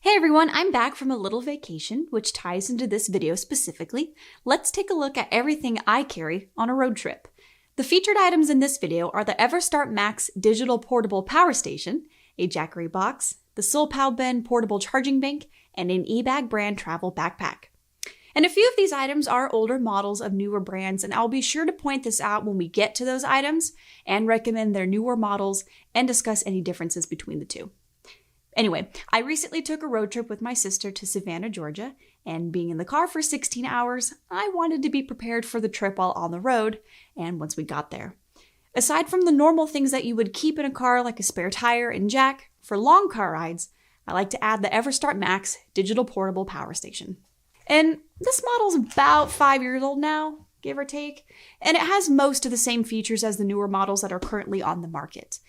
Hey everyone, I'm back from a little vacation, which ties into this video specifically. Let's take a look at everything I carry on a road trip. The featured items in this video are the Everstart Maxx digital portable power station, a Jackery Box, the SOLPOWBEN portable charging bank, and an eBag brand travel backpack. And a few of these items are older models of newer brands, and I'll be sure to point this out when we get to those items and recommend their newer models and discuss any differences between the two. Anyway, I recently took a road trip with my sister to Savannah, Georgia, and being in the car for 16 hours, I wanted to be prepared for the trip while on the road, and once we got there. Aside from the normal things that you would keep in a car like a spare tire and jack, for long car rides, I like to add the Everstart Maxx digital portable power station. And this model's about 5 years old now, give or take, and it has most of the same features as the newer models that are currently on the market.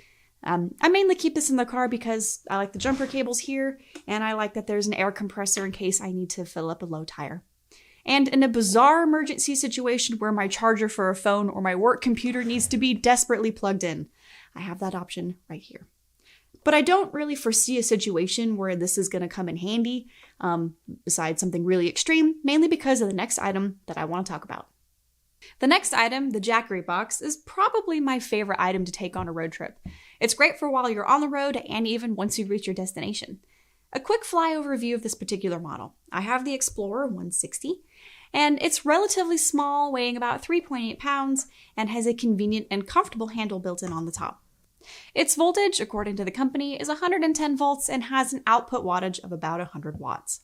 I mainly keep this in the car because I like the jumper cables here, and I like that there's an air compressor in case I need to fill up a low tire. And in a bizarre emergency situation where my charger for a phone or my work computer needs to be desperately plugged in, I have that option right here. But I don't really foresee a situation where this is going to come in handy, besides something really extreme, mainly because of the next item that I want to talk about. The next item, the Jackery Box, is probably my favorite item to take on a road trip. It's great for while you're on the road and even once you reach your destination. A quick flyover view of this particular model. I have the Explorer 160, and it's relatively small, weighing about 3.8 pounds, and has a convenient and comfortable handle built in on the top. Its voltage, according to the company, is 110 volts and has an output wattage of about 100 watts.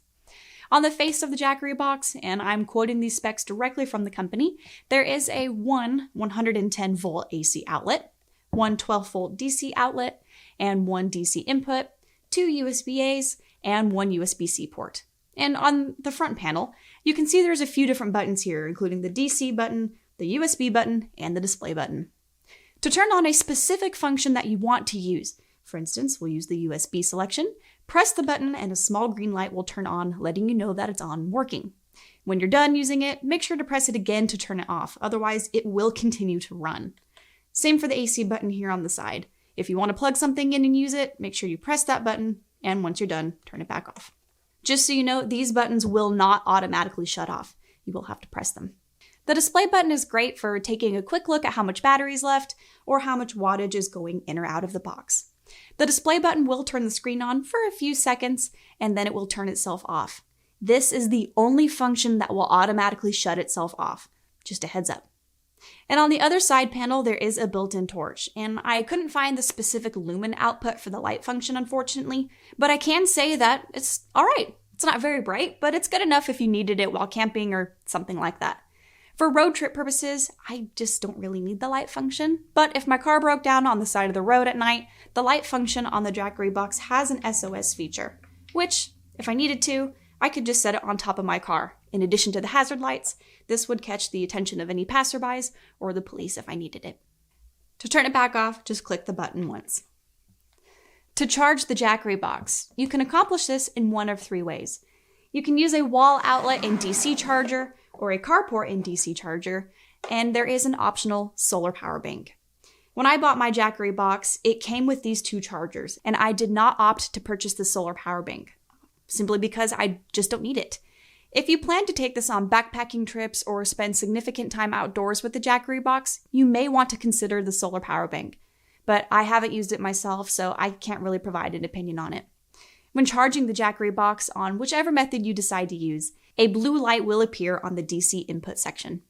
On the face of the Jackery Box, and I'm quoting these specs directly from the company, there is a 110 volt AC outlet, one 12 volt DC outlet, and one DC input, two USB-As, and one USB-C port. And on the front panel, you can see there's a few different buttons here, including the DC button, the USB button, and the display button. To turn on a specific function that you want to use, for instance, we'll use the USB selection, press the button and a small green light will turn on, letting you know that it's on and working. When you're done using it, make sure to press it again to turn it off, otherwise it will continue to run. Same for the AC button here on the side. If you want to plug something in and use it, make sure you press that button, and once you're done, turn it back off. Just so you know, these buttons will not automatically shut off. You will have to press them. The display button is great for taking a quick look at how much battery is left or how much wattage is going in or out of the box. The display button will turn the screen on for a few seconds, and then it will turn itself off. This is the only function that will automatically shut itself off. Just a heads up. And on the other side panel, there is a built-in torch, and I couldn't find the specific lumen output for the light function, unfortunately, but I can say that it's all right. It's not very bright, but it's good enough if you needed it while camping or something like that. For road trip purposes, I just don't really need the light function, but if my car broke down on the side of the road at night, the light function on the Jackery Box has an SOS feature, which, if I needed to, I could just set it on top of my car. In addition to the hazard lights, this would catch the attention of any passerbys or the police if I needed it. To turn it back off, just click the button once. To charge the Jackery Box, you can accomplish this in one of three ways. You can use a wall outlet and DC charger, or a carport and DC charger, and there is an optional solar power bank. When I bought my Jackery Box, it came with these two chargers, and I did not opt to purchase the solar power bank, simply because I just don't need it. If you plan to take this on backpacking trips or spend significant time outdoors with the Jackery Box, you may want to consider the solar power bank, but I haven't used it myself, so I can't really provide an opinion on it. When charging the Jackery Box on whichever method you decide to use, a blue light will appear on the DC input section.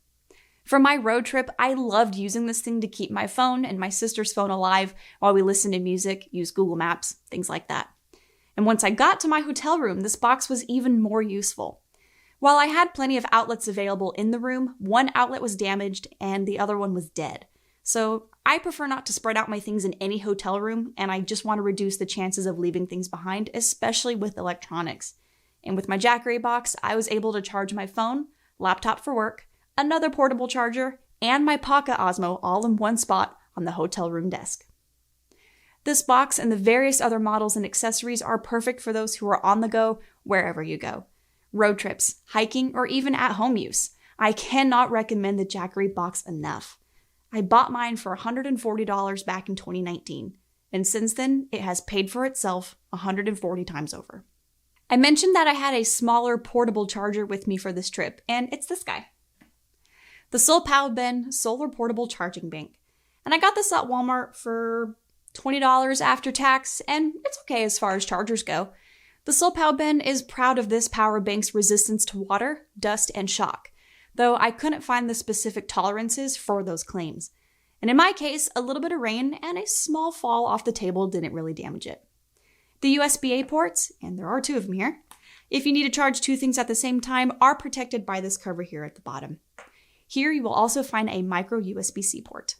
For my road trip, I loved using this thing to keep my phone and my sister's phone alive while we listened to music, use Google Maps, things like that. And once I got to my hotel room, this box was even more useful. While I had plenty of outlets available in the room, one outlet was damaged and the other one was dead. So I prefer not to spread out my things in any hotel room, and I just want to reduce the chances of leaving things behind, especially with electronics. And with my Jackery Box, I was able to charge my phone, laptop for work, another portable charger, and my Pocket Osmo all in one spot on the hotel room desk. This box and the various other models and accessories are perfect for those who are on the go wherever you go. Road trips, hiking, or even at-home use. I cannot recommend the Jackery Box enough. I bought mine for $140 back in 2019, and since then, it has paid for itself 140 times over. I mentioned that I had a smaller portable charger with me for this trip, and it's this guy. The SOLPOWBEN Solar Portable Charging Bank. And I got this at Walmart for $20 after tax, and it's okay as far as chargers go. The SOLPOWBEN is proud of this power bank's resistance to water, dust, and shock, though I couldn't find the specific tolerances for those claims. And in my case, a little bit of rain and a small fall off the table didn't really damage it. The USB-A ports, and there are 2 of them here, if you need to charge 2 things at the same time, are protected by this cover here at the bottom. Here you will also find a micro USB-C port.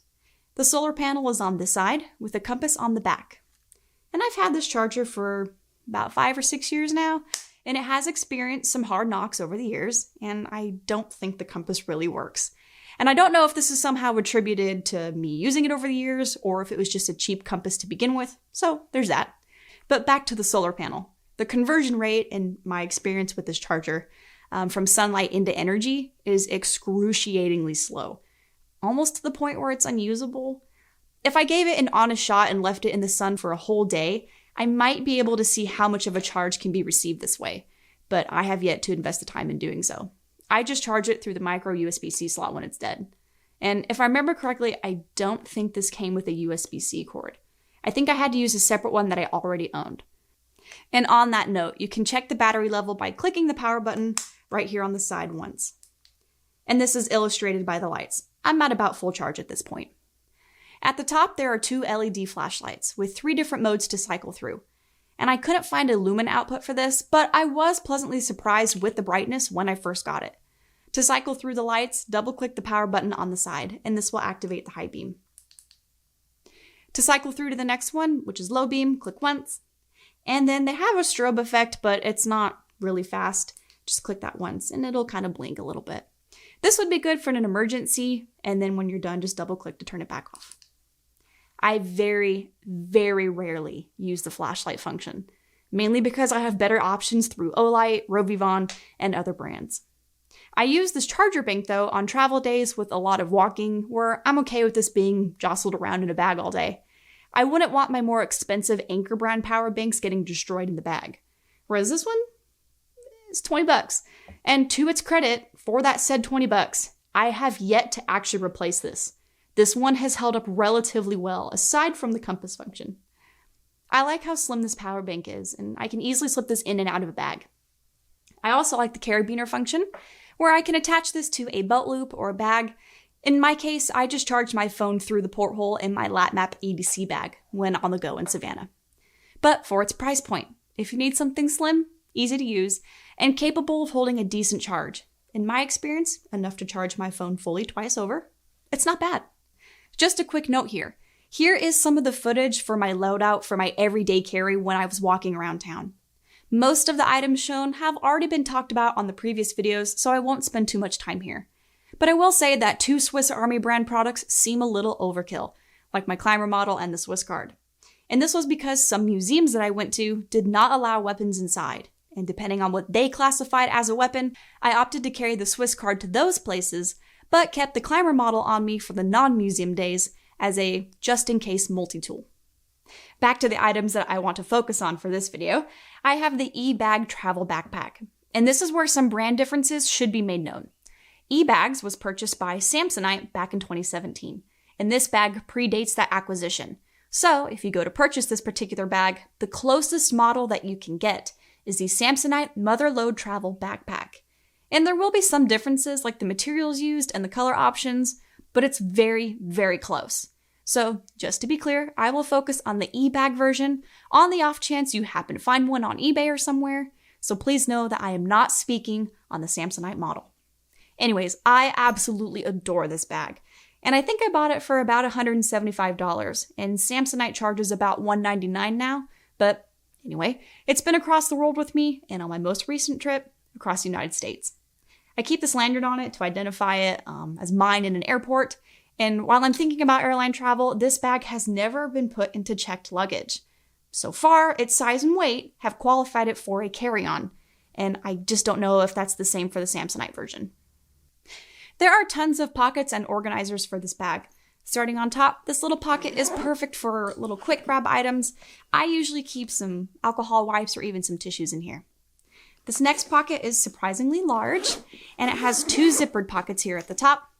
The solar panel is on this side with a compass on the back. And I've had this charger for about 5 or 6 years now, and it has experienced some hard knocks over the years, and I don't think the compass really works. And I don't know if this is somehow attributed to me using it over the years, or if it was just a cheap compass to begin with, so there's that. But back to the solar panel. The conversion rate, in my experience with this charger, from sunlight into energy is excruciatingly slow, almost to the point where it's unusable. If I gave it an honest shot and left it in the sun for a whole day, I might be able to see how much of a charge can be received this way, but I have yet to invest the time in doing so. I just charge it through the micro USB-C slot when it's dead. And if I remember correctly, I don't think this came with a USB-C cord. I think I had to use a separate one that I already owned. And on that note, you can check the battery level by clicking the power button right here on the side once. And this is illustrated by the lights. I'm at about full charge at this point. At the top, there are 2 LED flashlights with 3 different modes to cycle through. And I couldn't find a lumen output for this, but I was pleasantly surprised with the brightness when I first got it. To cycle through the lights, double-click the power button on the side, and this will activate the high beam. To cycle through to the next one, which is low beam, click once. And then they have a strobe effect, but it's not really fast. Just click that once, and it'll kind of blink a little bit. This would be good for an emergency, and then when you're done, just double-click to turn it back off. I very, very rarely use the flashlight function, mainly because I have better options through Olight, Rovivon, and other brands. I use this charger bank, though, on travel days with a lot of walking, where I'm okay with this being jostled around in a bag all day. I wouldn't want my more expensive Anchor brand power banks getting destroyed in the bag. Whereas this one, it's $20. And to its credit, for that said $20, I have yet to actually replace this. This one has held up relatively well, aside from the compass function. I like how slim this power bank is, and I can easily slip this in and out of a bag. I also like the carabiner function, where I can attach this to a belt loop or a bag. In my case, I just charge my phone through the porthole in my LatMap EDC bag when on the go in Savannah. But for its price point, if you need something slim, easy to use, and capable of holding a decent charge, in my experience, enough to charge my phone fully twice over, it's not bad. Just a quick note here. Here is some of the footage for my loadout for my everyday carry when I was walking around town. Most of the items shown have already been talked about on the previous videos, so I won't spend too much time here. But I will say that 2 Swiss Army brand products seem a little overkill, like my climber model and the Swiss card. And this was because some museums that I went to did not allow weapons inside. And depending on what they classified as a weapon, I opted to carry the Swiss card to those places, but kept the climber model on me for the non-museum days as a just-in-case multi-tool. Back to the items that I want to focus on for this video, I have the eBag travel backpack. And this is where some brand differences should be made known. eBags was purchased by Samsonite back in 2017, and this bag predates that acquisition. So if you go to purchase this particular bag, the closest model that you can get is the Samsonite Mother Load Travel Backpack. And there will be some differences like the materials used and the color options, but it's very, very close. So just to be clear, I will focus on the eBag version on the off chance you happen to find one on eBay or somewhere. So please know that I am not speaking on the Samsonite model. Anyways, I absolutely adore this bag. And I think I bought it for about $175, and Samsonite charges about $199 now. But anyway, it's been across the world with me, and on my most recent trip, across the United States. I keep this lanyard on it to identify it as mine in an airport, and while I'm thinking about airline travel, this bag has never been put into checked luggage. So far, its size and weight have qualified it for a carry-on, and I just don't know if that's the same for the Samsonite version. There are tons of pockets and organizers for this bag. Starting on top, this little pocket is perfect for little quick grab items. I usually keep some alcohol wipes or even some tissues in here. This next pocket is surprisingly large, and it has 2 zippered pockets here at the top,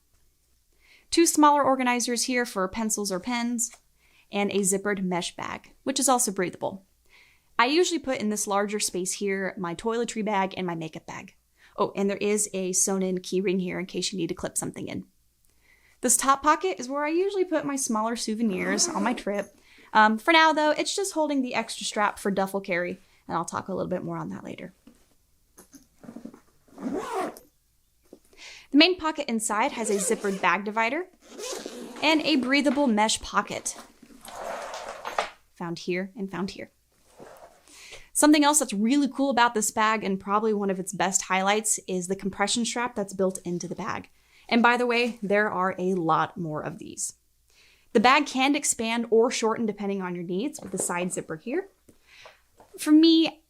2 smaller organizers here for pencils or pens, and a zippered mesh bag, which is also breathable. I usually put in this larger space here my toiletry bag and my makeup bag. Oh, and there is a sewn-in keyring here in case you need to clip something in. This top pocket is where I usually put my smaller souvenirs on my trip. For now, though, it's just holding the extra strap for duffel carry, and I'll talk a little bit more on that later. The main pocket inside has a zippered bag divider and a breathable mesh pocket. Found here and found here. Something else that's really cool about this bag, and probably one of its best highlights, is the compression strap that's built into the bag. And by the way, there are a lot more of these. The bag can expand or shorten depending on your needs with the side zipper here. For me,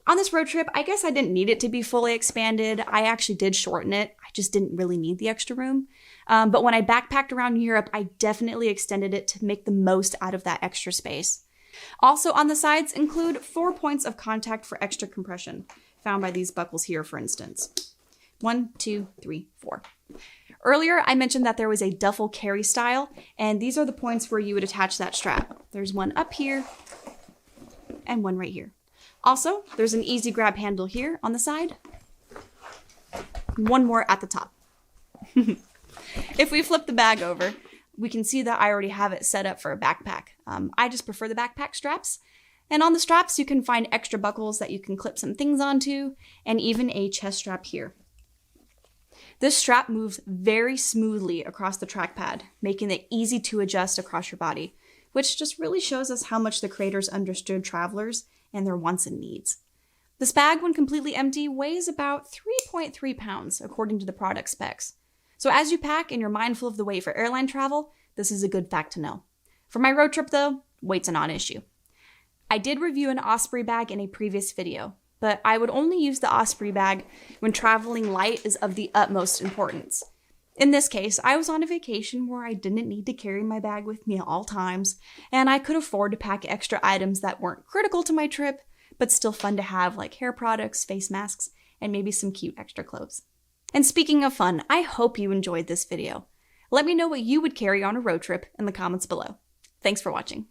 on this road trip, I guess I didn't need it to be fully expanded. I actually did shorten it. I just didn't really need the extra room. But when I backpacked around Europe, I definitely extended it to make the most out of that extra space. Also on the sides include 4 points of contact for extra compression, found by these buckles here, for instance. 1, 2, 3, 4. Earlier, I mentioned that there was a duffel carry style, and these are the points where you would attach that strap. There's one up here and one right here. Also, there's an easy grab handle here on the side. One more at the top. If we flip the bag over, we can see that I already have it set up for a backpack. I just prefer the backpack straps. And on the straps, you can find extra buckles that you can clip some things onto, and even a chest strap here. This strap moves very smoothly across the trackpad, making it easy to adjust across your body, which just really shows us how much the creators understood travelers and their wants and needs. This bag, when completely empty, weighs about 3.3 pounds, according to the product specs. So as you pack and you're mindful of the weight for airline travel, this is a good fact to know. For my road trip though, weight's a non-issue. I did review an Osprey bag in a previous video, but I would only use the Osprey bag when traveling light is of the utmost importance. In this case, I was on a vacation where I didn't need to carry my bag with me at all times, and I could afford to pack extra items that weren't critical to my trip, but still fun to have, like hair products, face masks, and maybe some cute extra clothes. And speaking of fun, I hope you enjoyed this video. Let me know what you would carry on a road trip in the comments below. Thanks for watching.